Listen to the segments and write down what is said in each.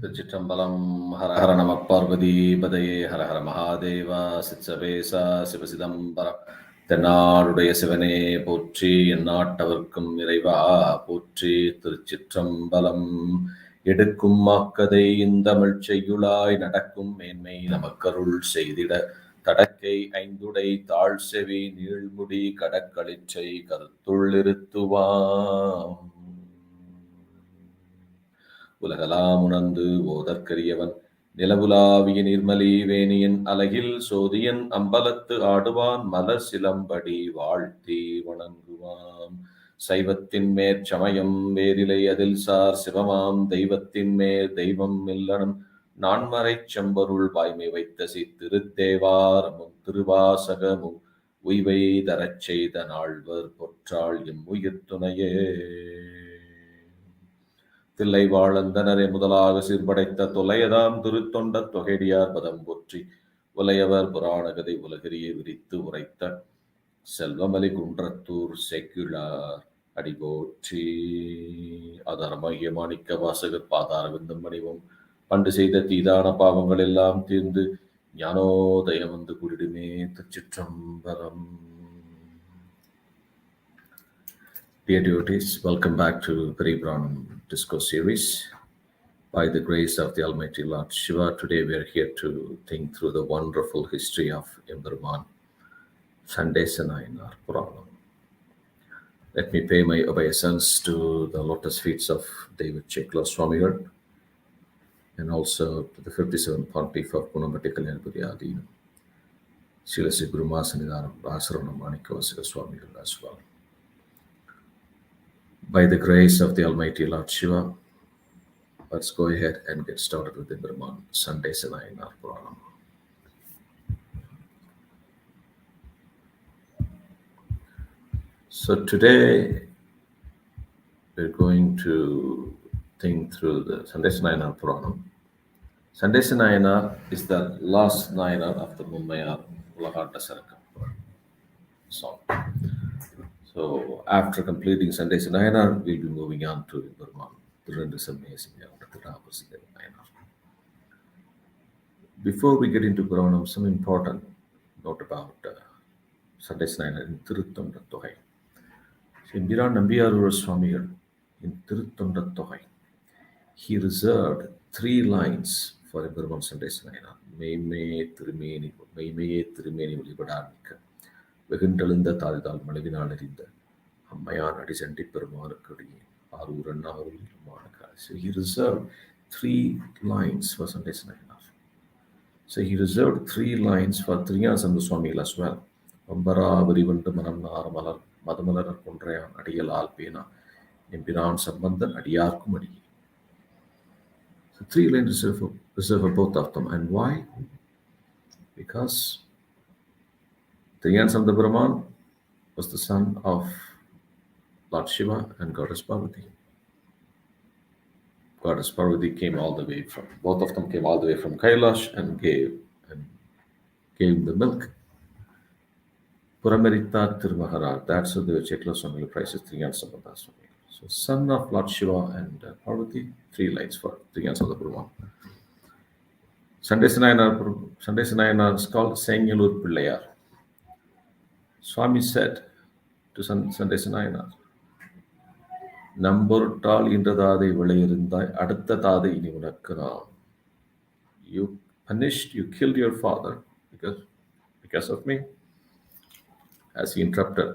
Thiruchitrambalam, Hara Hara Namak Parvati, Padaye Hara Hara Mahadeva, Sitsavesa, Sivasidambara, தென்னாடுடைய சிவனே போற்றி எந்நாட்டவர்க்கும் இறைவா போற்றி திருச்சிற்றம்பலம் எடுக்கும் மாக்கதை இந்தமிழ் செய்யுளாய் நடக்கும் மேன்மை நமக்கருள் செய்திட தடக்கை ஐந்துடை தாழ் செவி நீழ்முடி கடற்களிற்றை கருத்துள்ளிருத்துவாம் உலகலாம் உணர்ந்து ஓதற்கரியவன் நிலவுலாவிய நிர்மலி வேணியின் அலகில் சோதியன் அம்பலத்து ஆடுவான் மலர் சிலம்படி வாழ்த்தி வணங்குவான் சைவத்தின் மேற்சமயம் வேரிலை அதில் சார் சிவமாம் தெய்வத்தின் மேல் தெய்வம் இல்லனம் நான்மறைச் செம்பொருள் வாய்மை வைத்த திருத்தேவாரமும் திருவாசகமும் உய்வை தரச் செய்த நால்வர் பொற்றாள் எம் உயிர் துணையே தில்லை வாழந்தனரை முதலாக சீர்படைத்த தொலையதாம் திருத்தொண்ட தொகைடியார் பதம் போற்றி உலையவர் புராணகதை உலகிரியை விரித்து உரைத்த செல்வமலி குன்றத்தூர் செக்குளார் அடிபோற்றி ஆதாரமாகிய மாணிக்க வாசகர் பாதார விந்தம் மணிவும் பண்டு செய்த தீதான பாவங்கள் எல்லாம் தீர்ந்து ஞானோதயம் வந்து குடிடுமே திருச்சிற்றம்பலம். Dear devotees, welcome back to Periyapuranam Discourse series. By the grace of the Almighty Lord Shiva, today we are here to think through the wonderful history of Empiran, Sandeswara Puranam. Let me pay my obeisance to the lotus feet of David Chekla Swamigal and also to the 57th Pontiff of Gomathinayagam, Sri Gurumasanidhanam Asaranam Manikavasika Swamigal as well. By the grace of the Almighty Lord Shiva, let's go ahead and get started with the Empiran Sandeswara Puranam. So today we're going to think through the Sandeswara Puranam. Sandeswara is the last Nayanar of the Mummayar Ulagata Sarakam song. So after completing Sandeswara, we'll be moving on to Empiran. Before we get into Puranam, some important note about Sandeswara in Thiruchitrambalam. Empiran Nambiyarur Swamigal in Thiruchitrambalam, he reserved 3 lines for Empiran Sandeswara. Mayme Tirumeni Valipadamika. வெகுண்டெழுந்த தாழ்தால் மனைவினால் அறிந்த அம்மையான் அடி சண்டி பெருமானுக்கடியே Aarooran ஆரூரமான. So he reserved 3 lines for Sandeswara. So he reserved 3 lines for Thiruchitrambalam Swamigal as well. Ambara Varivandu Manam Naramalal Madamalar Kondrayan Adiyal Alpena Empiran Sambandhan Adiyarkum Adi. So 3 lines reserved for both of them. And why? Because Thiruchitrambalam was the son of Lord Shiva and Goddess Parvati. Goddess Parvati came all the way from, both of them came all the way from Kailash and gave the milk. Puramerita Tirumahara, that's what the Chekla Swamigal prices Thiruchitrambalam Swamigal. So son of Lord Shiva and Parvati, 3 lines for Thiruchitrambalam. Sandeswara is called Senyalur Pillayar. Swami said to Sandeswara, நம்பொருட்டால் இன்ற தாதை விளையிருந்தாய் அடுத்த தாதை இனி உனக்கு நாம். You punished, you killed your father because of me, as he interrupted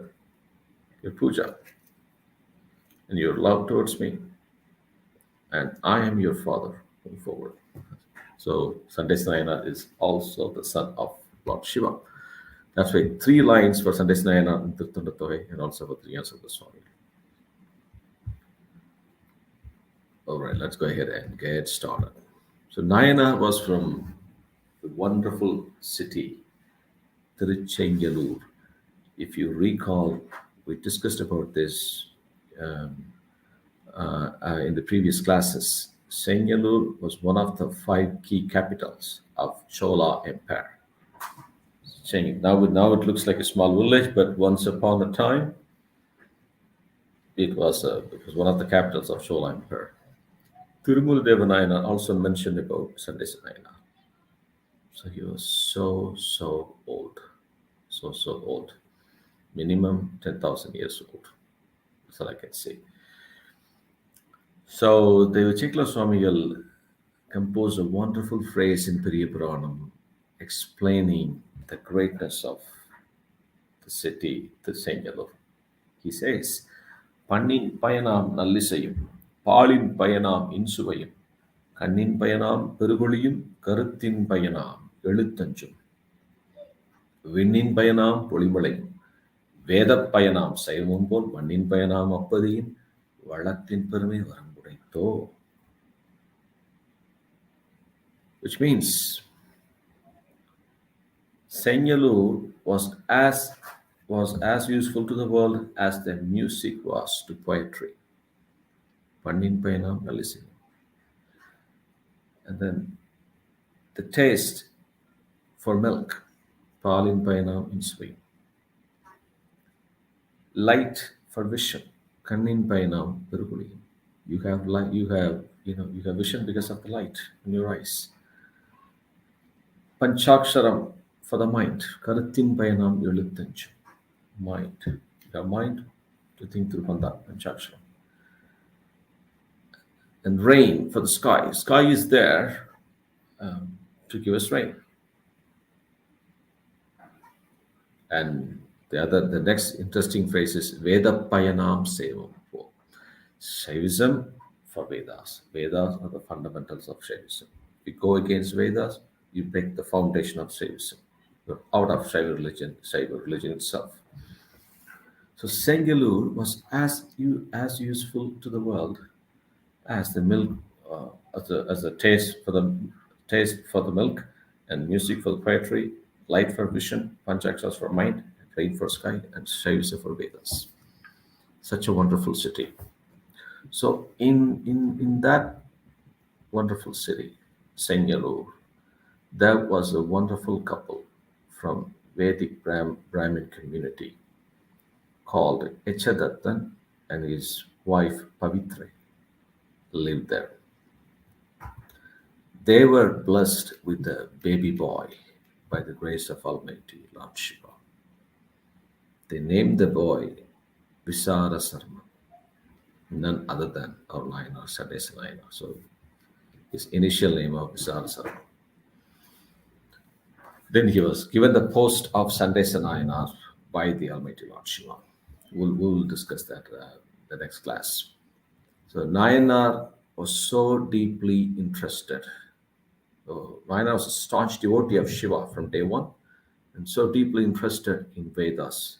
your puja and your love towards me, and I am your father going forward. So Sandeswara is also the son of Lord Shiva. That's why 3 lines for Sandeswara in Thiruchitrambalam and also for Thiruchitrambalam Swami. All right, let's go ahead and get started. So Nayanar was from the wonderful city Thiruchengalur. If you recall, we discussed about this in the previous classes. Sengalur was one of the 5 key capitals of Chola Empire. Now it looks like a small village, but once upon a time, it was one of the capitals of Chola Empire. Tirumul Nayanar also mentioned about Sandeswara Nayanar. So he was so old, so old, minimum 10,000 years old. That's all I can say. So the Chikla Swamigal composed a wonderful phrase in Periyapuranam explaining the greatness of the city, the Sengalur. He says, "Pannin payanam நல்லிசையும் பாலின் பயனாம் இன்சுவையும் கண்ணின் பயனாம் பெருகொளியும் கருத்தின் பயனாம் எழுத்தஞ்சும் விண்ணின் பயனாம் பொழிமழையும் வேதப் பயனாம் சைவமும் போல் மண்ணின் பயனாம் அப்பதியின் வளத்தின் பெருமை வரம்புடைத்தோ." Which means Sengalur was as useful to the world as the music was to poetry. Pannin payanam nalisai. And then the taste for milk, palin payanam insui. Light for vision, kannin payanam peruguli. You have light, you have vision because of the light in your eyes. Panchaksharam for the mind, karuthin payanam எழுத்தஞ்சு. Mind. You have mind to think through Panchaksharam. And rain for the sky. Sky is there to give us rain. And the next interesting phrase is Veda Payanam Sevam. Shaivism for Vedas. Vedas are the fundamentals of Shaivism. If you go against Vedas, you break the foundation of Shaivism. You're out of Shaiva religion itself. So Sengalur was as useful to the world as the milk, as the taste for the milk, and music for the poetry, light for vision, panchakshas for mind, rain for sky, and Shaivisa for Vedas. Such a wonderful city. So in that wonderful city, Sengalur, there was a wonderful couple from Vedic Brahmin community called Echadattan and his wife Pavitra lived there. They were blessed with a baby boy by the grace of Almighty Lord Shiva. They named the boy Visara Sarma, none other than our Nayanar, Sandeswara Nayanar. So his initial name of Visara Sarma. Then he was given the post of Sandeswara Nayanar by the Almighty Lord Shiva. We'll discuss that the next class. So Nayanar was so deeply interested. Nayanar was a staunch devotee of Shiva from day one and so deeply interested in Vedas,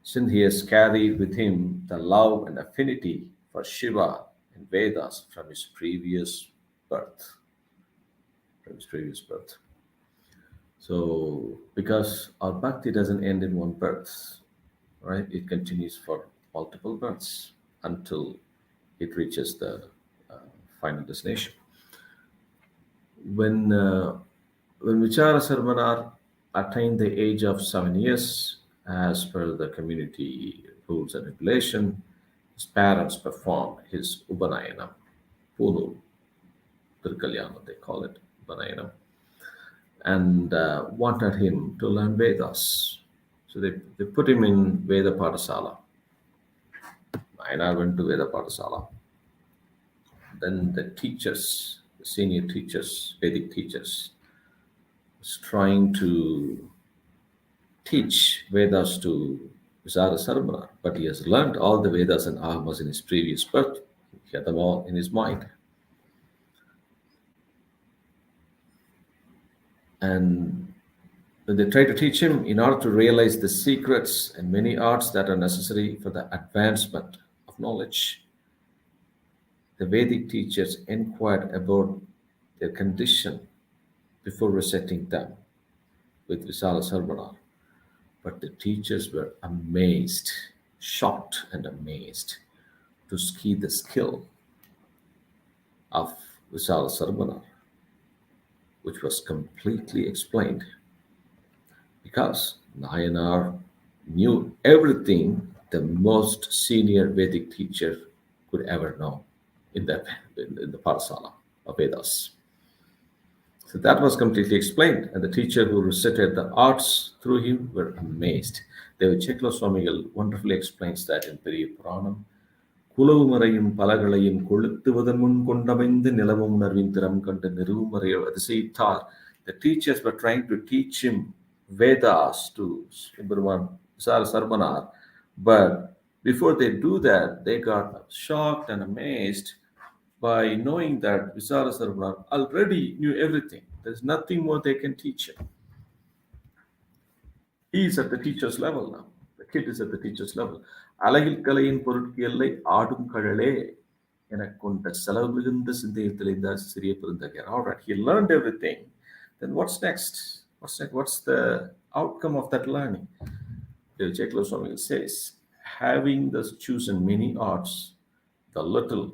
since he has carried with him the love and affinity for Shiva and Vedas from his previous birth. So, because our bhakti doesn't end in one birth, right? It continues for multiple births until it reaches the final destination. When Vichara Sarvanar attained the age of 7 years, as per the community rules and regulation, his parents performed his Ubanayanam, Punu Tirkalyanam, they call it Ubanayanam, and wanted him to learn Vedas. So they put him in Veda Padasala. Nayanar went to Veda Padasala. Then the teachers, the senior teachers, Vedic teachers, was trying to teach Vedas to Visara Sarvanar, but he has learned all the Vedas and Agamas in his previous birth. He had them all in his mind. And when they try to teach him, in order to realize the secrets and many arts that are necessary for the advancement of knowledge, the Vedic teachers inquired about their condition before reciting them with Visala Sarvanar. But the teachers were amazed, shocked and amazed to see the skill of Visala Sarvanar, which was completely explained, because Nayanar knew everything the most senior Vedic teacher could ever know. in the Parasala of Vedas. So that was completely explained, and the teacher who recited the arts through him were amazed. David Cheklo Swamigal wonderfully explains that in Periyapuranam. குலவுமறையும் பலகளையும் கொளுத்துவதன் முன் கொண்டமைந்து நிலவும் உணர்வின் திறம் கண்டு நிறுவுமறையோ at the same time the teachers were trying to teach him Vedas to Empiran Sarvanar, but before they do that they got shocked and amazed by knowing that Visara Sarvanar already knew everything. There's nothing more they can teach him. He is at the teacher's level now. The kid is at the teacher's level. அழகில் கலையின் பொருட்களை ஆடும் கழலே எனக் கொண்ட செலவு மிகுந்த சிந்தையத்தில் இந்த சிறிய பெருந்தகையார். All right, he learned everything. Then what's next? What's the outcome of that learning? Cheklo Swami says, having thus chosen many arts, the little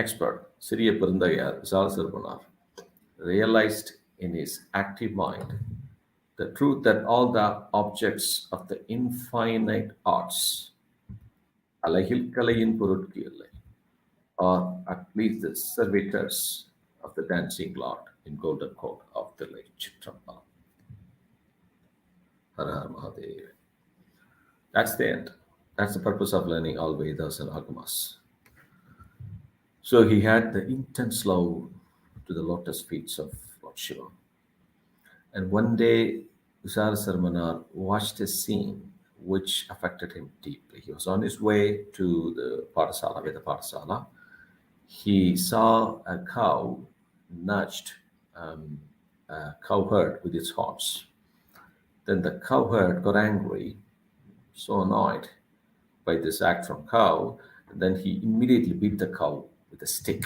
expert, Siriya Perundayar, Sarvanar, realized in his active mind the truth that all the objects of the infinite arts, அழகில் கலையின் பொருட்கள், are at least the servitors of the dancing lord in golden court of the Thiruchitrambalam. Hara Hara Mahadev. That's the end. That's the purpose of learning all Vedas and Agamas. So he had the intense love to the lotus feet of Lord Shiva. And one day, Visara Sarvanar watched a scene which affected him deeply. He was on his way to the Parasala, Veda Parasala. He saw a cow nudged a cow herd with its horns. Then the cow herd got angry, so annoyed by this act from cow, and then he immediately beat the cow with a stick.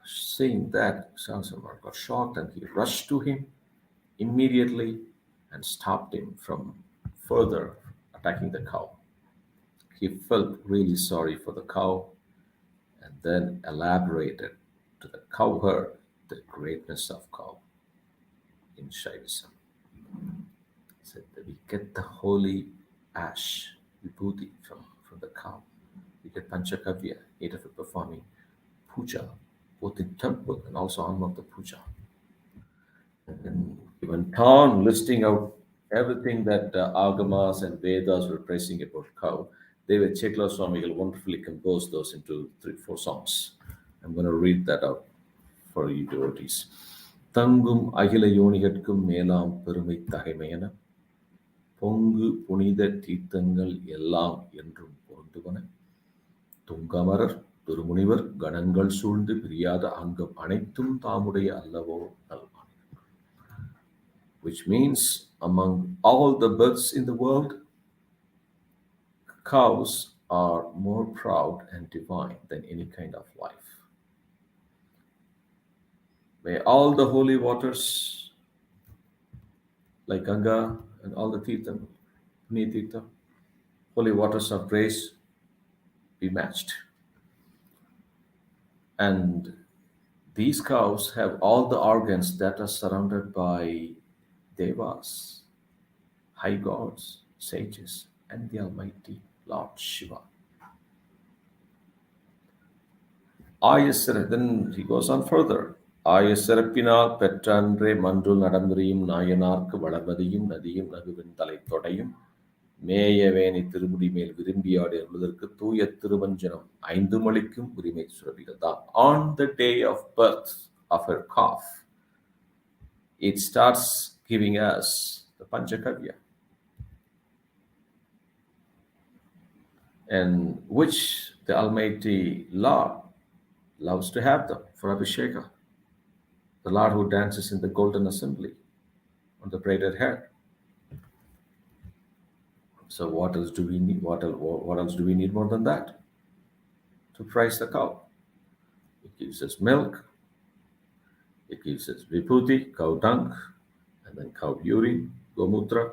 Seeing that, Sandeswara got shocked and he rushed to him immediately and stopped him from further attacking the cow. He felt really sorry for the cow and then elaborated to the cow herd the greatness of cow in Shaivism. He said that we get the holy ash, vibhuti from the cow. We get Panchakavya, 8 of it performing puja, both in temple and also on of the puja. And he went on listing out everything that Agamas and Vedas were praising about cow. David Cheklo Swamigal wonderfully composed those into 3-4 songs. I'm going to read that out for you devotees. தங்கும் அகில யோனிகட்கும் மேலாம் பெருமை தகைமையன பொங்கு புனித தீர்த்தங்கள் எல்லாம் என்றும் பொருந்துவன துங்கமரர் திருமுனிவர் கணங்கள் சூழ்ந்து பிரியாத அங்கம் அனைத்தும் தாமுடைய அல்லவோ நல்வான். Which means among all the birds in the world, cows are more proud and divine than any kind of life. May all the holy waters like Ganga and all the Tirtham, Punya holy waters of grace be matched. And these cows have all the organs that are surrounded by Devas, high gods, sages, and the Almighty Lord Shiva. Then he goes on further. ஆயசிறப்பினால் பெற்றன்றே மன்றுள் நடம்புரியும் நாயனார்க்கு வளர்வதையும் நதியும் நகுவின் தலை தொடையும் மேயவேனை திருமுடி மேல் விரும்பியாடி அருள்வதற்கு தூய திருவஞ்சனம் 5 மளிக்கும் உரிமை சுரபிகதா. On the day of birth of her calf, it starts giving us the Panchakavya, and which the Almighty Lord loves to have them for Abhisheka. The Lord who dances in the golden assembly on the braided hair. So what else do we need? What else do we need more than that to praise the cow? It gives us milk, it gives us vibhuti, cow dung, and then cow urine, gomutra,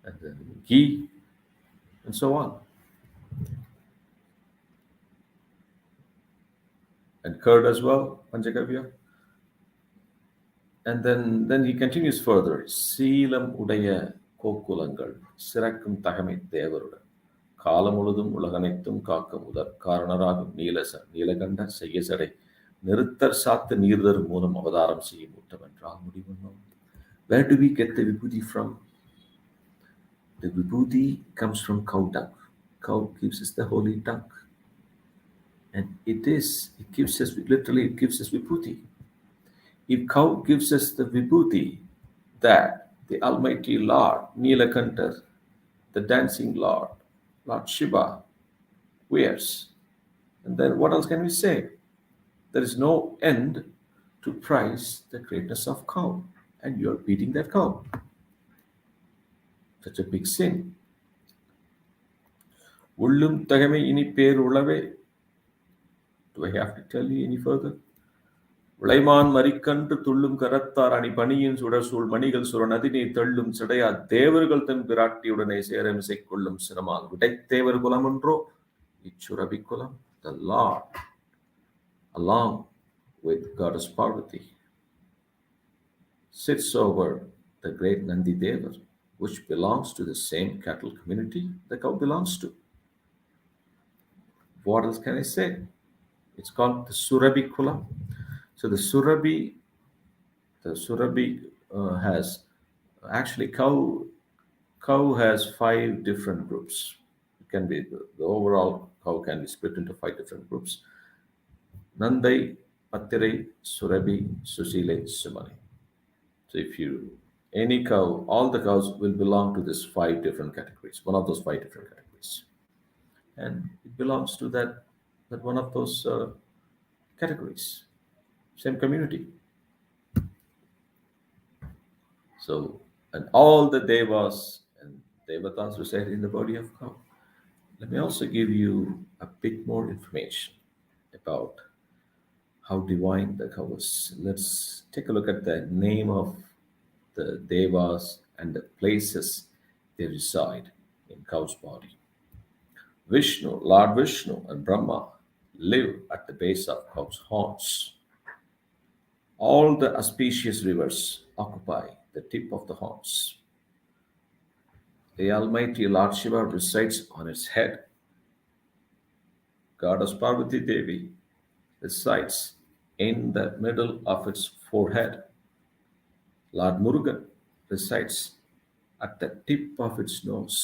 and then ghee, and so on. And curd as well, Panchakavya. And then he continues further. Seelam udaya கோக்குலங்கள் சிறக்கும் தகமை தேவருடன் காலமுழுதும் உலகனைத்தும் காக்க முதற் காரணராகும் நீலகண்ட செய்யசடை நிறுத்தர் சாத்து நீர்தர் மூலம் அவதாரம் செய்யும் ஊட்டமென்றால் முடிவென்னோம். Where do we get the vibhuti from? The vibhuti comes from cow dung. Cow gives us the holy dung. And it gives us, literally, it gives us vibhuti. If cow gives us the vibhuti that the Almighty Lord, Neelakantar, the dancing Lord, Lord Shiva, wears, and then what else can we say? There is no end to praise the greatness of cow, and you're beating that cow. Such a big sin. Ullum tagame ini per ulave. Do I have to tell you any further? விளைமான் மறிக்கன்று துள்ளும் கரத்தார் அணி பணியின் சுடர்சூழ் மணிகள் சுரநதினை தள்ளும் சிடையா தேவர்கள் தன் பிராட்டியுடனே சேரமிசை கொள்ளும் சிரமால் விடைத்தேவர் குலம் என்றோ இச்சுரபி குலம். The Lord, along with Goddess Parvati, sits over the great Nandi Devar, which belongs to the same cattle community the cow belongs to. What else can I say? It's called the Surabhi Kulam. So the Surabhi has actually cow has 5 different groups. It can be the overall cow can be split into 5 different groups: Nandai, Pattirai, Surabhi, Susile, Sumani. So if you any cow, all the cows will belong to this 5 different categories. One of those 5 different categories, and it belongs to that one of those categories. Same community. So, and all the devas and devatas reside in the body of cow. Let me also give you a bit more information about how divine the cow is. Let's take a look at the name of the devas and the places they reside in cow's body. Vishnu, Lord Vishnu and Brahma live at the base of cow's horns. All the auspicious rivers occupy the tip of the horns. The Almighty Lord Shiva resides on its head. Goddess Parvati Devi resides in the middle of its forehead. Lord Murugan resides at the tip of its nose.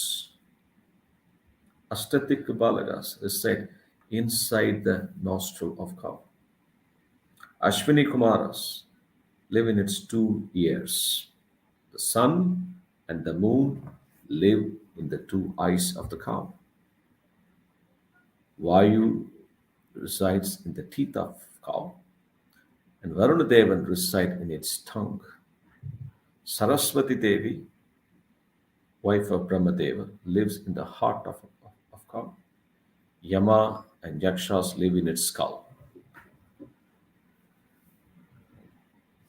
Ashtadik Balagas reside inside the nostril of cow. Ashwini Kumaras live in its 2 ears. The sun and the moon live in the 2 eyes of the cow. Vayu resides in the teeth of cow, and Varuna Devan resides in its tongue. Saraswati Devi, wife of Brahmadeva, lives in the heart of cow. Yama and Yakshas live in its skull.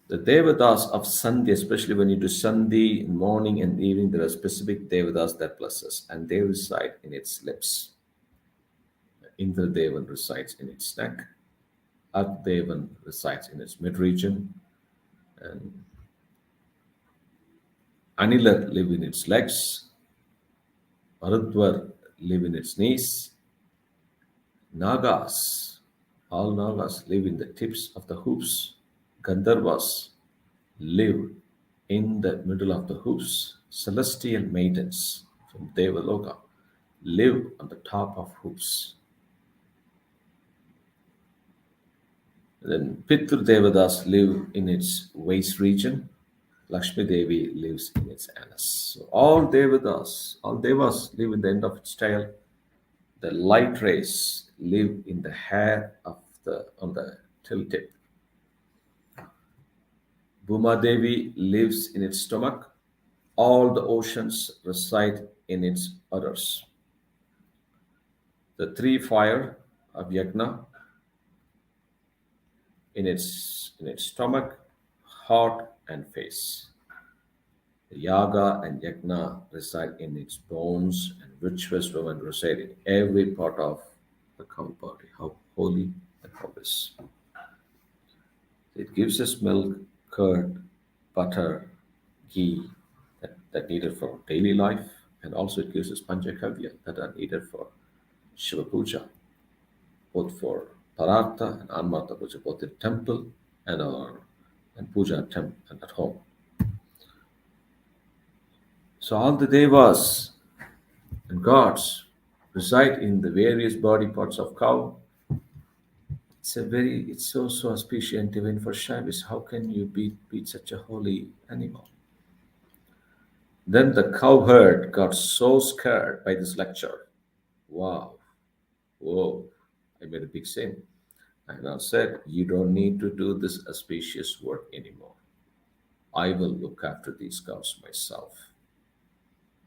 The Devadas of Sandhi, especially when you do Sandhi in morning and evening, there are specific Devadas that bless us, and they reside in its lips. Indra Devan resides in its neck. Arth Devan resides in its mid-region. And Anilar live in its legs. Marudvar live in its knees. Nagas, all Nagas live in the tips of the hooves. Gandharvas live in the middle of the hooves. Celestial maidens from Devaloka live on the top of hooves. Then Pitru Devadas live in its waist region. Lakshmi Devi lives in its anus. So all Devas live in the end of its tail. The light rays live in the hair on the tail tip. Bhuma Devi lives in its stomach. All the oceans reside in its udders. The 3 fire of Yajna in its stomach, heart, and face. The Yaga and Yajna reside in its bones, and virtuous women reside in every part of the cow body. How holy the cow is. It gives us milk, curd, butter, ghee that needed for daily life. And also it gives us Panchakavya that are needed for Shiva Puja, both for Parartha and Anmartha Puja, both in temple and puja and at home. So all the devas and gods reside in the various body parts of cow. It's so auspicious and divine for Shaivis. How can you beat such a holy animal? Then the cowherd got so scared by this lecture. Wow, whoa, I made a big scene. And I said, you don't need to do this auspicious work anymore. I will look after these cows myself.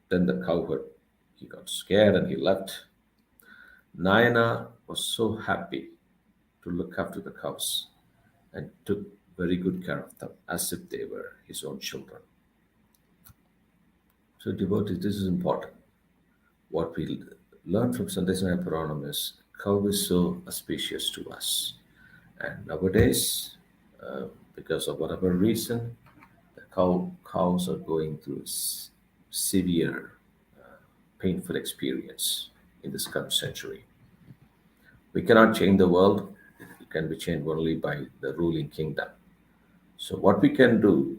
Then the cowherd, he got scared and he left. Nayanar was so happy to look after the cows and took very good care of them as if they were his own children. So devotees, this is important. What we learn from Sandeswara Puranam is cow is so auspicious to us. And nowadays, because of whatever reason, the cows are going through severe, painful experience in this current century. We cannot change the world. It can be changed only by the ruling kingdom. So what we can do,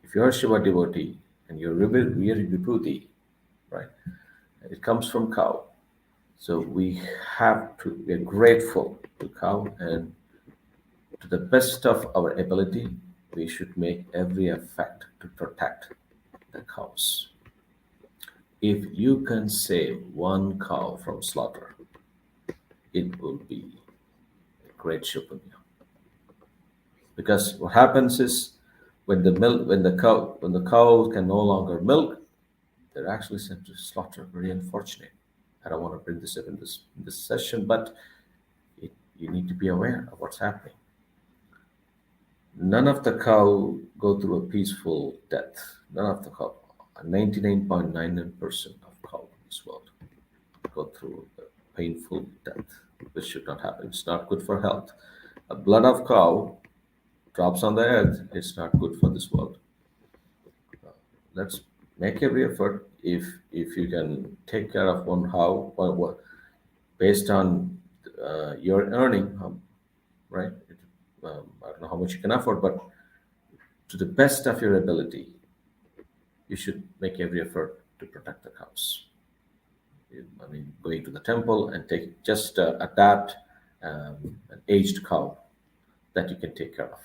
if you're a Shiva devotee and you're wearing vibhuti, right, it comes from cow. So we are grateful to cow, and to the best of our ability, we should make every effort to protect the cows. If you can save one cow from slaughter, it will be a great Shupunya. Because what happens is when the cow can no longer milk, they're actually sent to slaughter. Very unfortunate. I don't want to bring this up in this session, but you need to be aware of what's happening. None of the cow go through a peaceful death. None of the cow. 99.99% of cow in this world go through a painful death, which should not happen. It's not good for health. A blood of cow drops on the earth. It's not good for this world. Let's make every effort. If you can take care of one cow, based on your earning, right? I don't know how much you can afford, but to the best of your ability, you should make every effort to protect the cows. I mean, going to the temple and adapt an aged cow that you can take care of.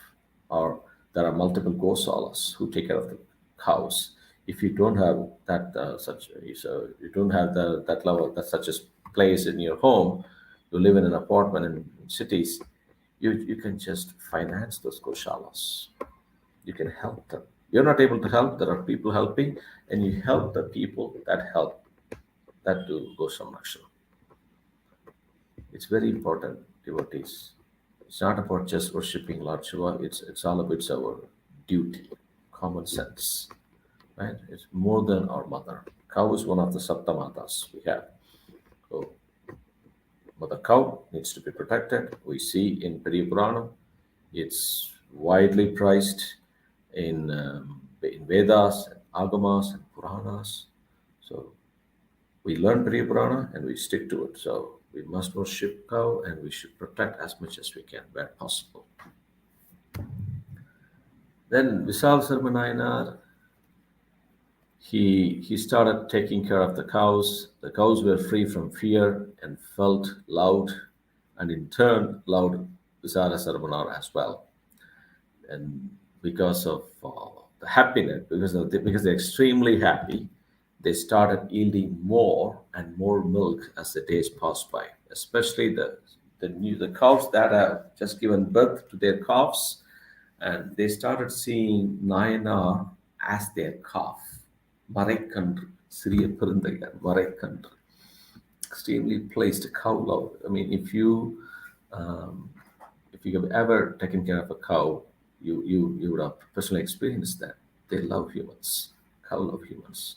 Or there are multiple gosalas who take care of the cows. If you don't have that you don't have that level, that such a place in your home, you live in an apartment in cities, you can just finance those goshalas. You can help them. You're not able to help, there are people helping, and you help the people that help, that do Gosamaksha. It's very important, devotees. It's not about just worshipping Lord Shiva, it's all about our duty, common sense. Right? It's more than our mother. Cow is one of the Saptamatas we have. So mother cow needs to be protected. We see in Periyapuranam, it's widely prized in Vedas, and Agamas, and Puranas. So we learn Periyapurana and we stick to it. So we must worship cow and we should protect as much as we can where possible. Then Visal Sarma Nayanar, he started taking care of the cows. The cows were free from fear and felt loud, and in turn loved Visala Sarvanar as well. And because of the happiness, because they're extremely happy, they started yielding more and more milk as the days passed by. Especially the cows that have just given birth to their calves, and they started seeing Nayanar as their calf. Maraikandru, Siriya Perundayan, Maraikandru. Extremely placed cow love. I mean, if you have ever taken care of a cow, you would have personally experienced that. They love humans. Cow love humans.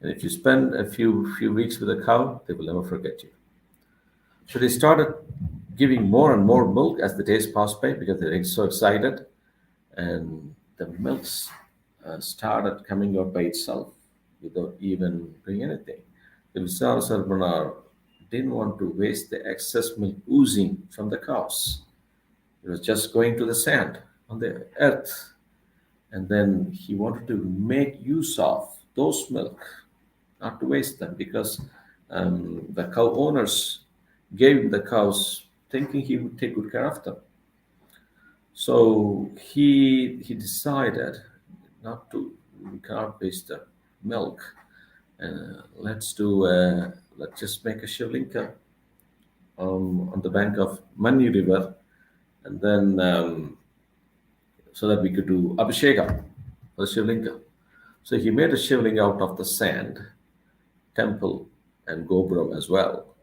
And if you spend a few weeks with a cow, they will never forget you. So they started giving more and more milk as the days passed by because they were so excited. And the milks started coming out by itself. without even doing anything. The Visarasarmanar didn't want to waste the excess milk oozing from the cows. It was just going to the sand on the earth. And then he wanted to make use of those milk, not to waste them, because the cow owners gave him the cows thinking he would take good care of them. So he decided not to, we cannot waste the milk. Let's just make a shivlinga on the bank of Mani River, and then so that we could do abhisheka for the shivlinga. So he made a shivlinga out of the sand, temple and gopuram as well,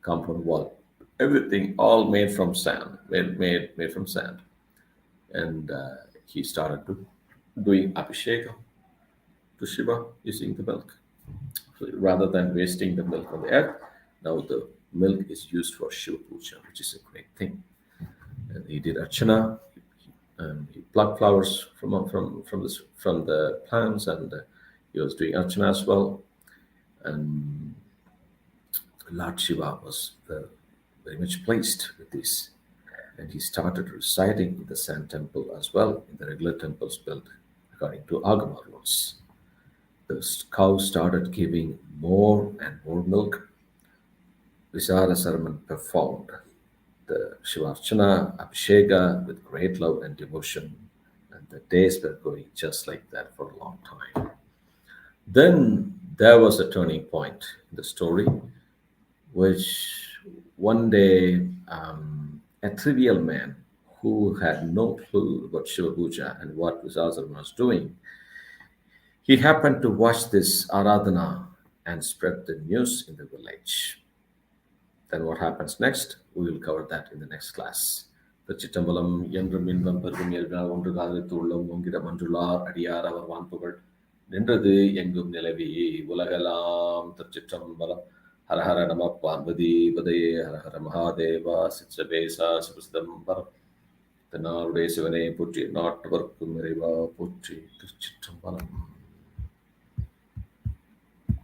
compound wall, everything all made from sand, made from sand, and he started doing abhisheka to Shiva using the milk. So rather than wasting the milk on the earth, now the milk is used for Shiva Puja, which is a great thing. And he did archana. He plucked flowers from the plants, and he was doing archana as well. And Lord Shiva was very much pleased with this, and he started reciting in the sand temple as well, in the regular temples built according to Agama rules. The cow started giving more and more milk. Visara Sarman performed the Shivarchana Abhisheka with great love and devotion, and the days were going just like that for a long time. Then there was a turning point in the story, which one day a trivial man who had no clue about Shiva Puja and what Visara was doing, he happened to watch this Aradhana and spread the news in the village. Then what happens next? We will cover that in the next class. திருச்சிற்றம்பலம் என்றும் இன்பம் பெருகும் இயல்பினால் ஒன்று காதலித்து உள்ளம் ஓங்கிட மன்றுளார் அடியார் அவர் வான்புகழ் நின்றது எங்கும் நிலவி உலகெல்லாம் திருச்சிற்றம்பலம். ஹர ஹர நம பார்வதி பதையே ஹர ஹர மகாதேவா சிற்றபேசா சிவசிதம்பரம். தென்னாருடைய சிவனை போற்றி நாட்டவர்க்கும் நிறைவா போற்றி. திருச்சிற்றம்பலம்.